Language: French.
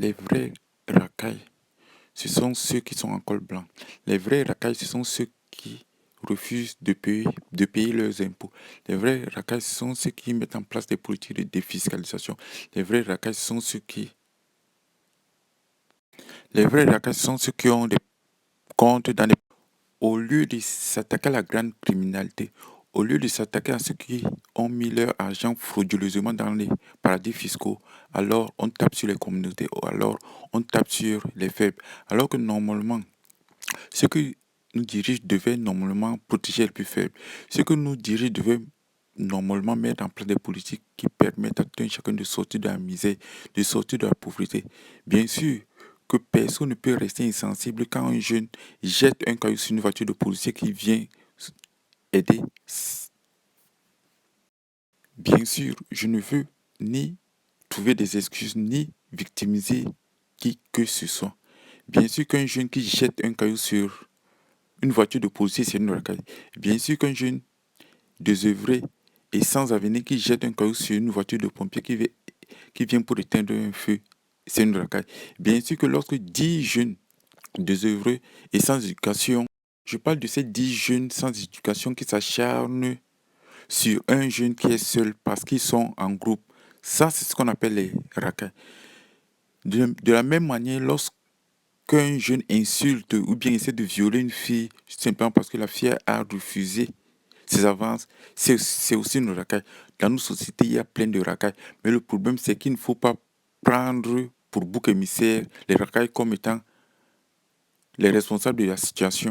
les vrais racailles, ce sont ceux qui sont en col blanc. Les vrais racailles, ce sont ceux qui refusent de payer leurs impôts. Les vrais racailles, ce sont ceux qui mettent en place des politiques de défiscalisation. Les vrais racailles, ce sont ceux qui... Les vrais racailles, ce sont ceux qui ont des comptes dans des... Au lieu de s'attaquer à la grande criminalité, au lieu de s'attaquer à ceux qui ont mis leur argent frauduleusement dans les paradis fiscaux, alors on tape sur les communautés, ou alors on tape sur les faibles. Alors que normalement, ceux qui nous dirigent devaient normalement protéger les plus faibles. Ceux que nous dirigent devaient normalement mettre en place des politiques qui permettent à tout un chacun de sortir de la misère, de sortir de la pauvreté. Bien sûr que personne ne peut rester insensible quand un jeune jette un caillou sur une voiture de policier qui vient aider. Bien sûr, je ne veux ni trouver des excuses ni victimiser qui que ce soit. Bien sûr qu'un jeune qui jette un caillou sur une voiture de policier, c'est une racaille. Bien sûr qu'un jeune désœuvré et sans avenir qui jette un caillou sur une voiture de pompier qui vient pour éteindre un feu, c'est une racaille. Bien sûr que lorsque 10 jeunes désœuvrés et sans éducation, je parle de ces 10 jeunes sans éducation qui s'acharnent sur un jeune qui est seul parce qu'ils sont en groupe. Ça, c'est ce qu'on appelle les racailles. De la même manière, lorsqu'un jeune insulte ou bien essaie de violer une fille simplement parce que la fille a refusé ses avances, c'est aussi une racaille. Dans nos sociétés, il y a plein de racailles. Mais le problème, c'est qu'il ne faut pas prendre pour bouc émissaire les racailles comme étant les responsables de la situation.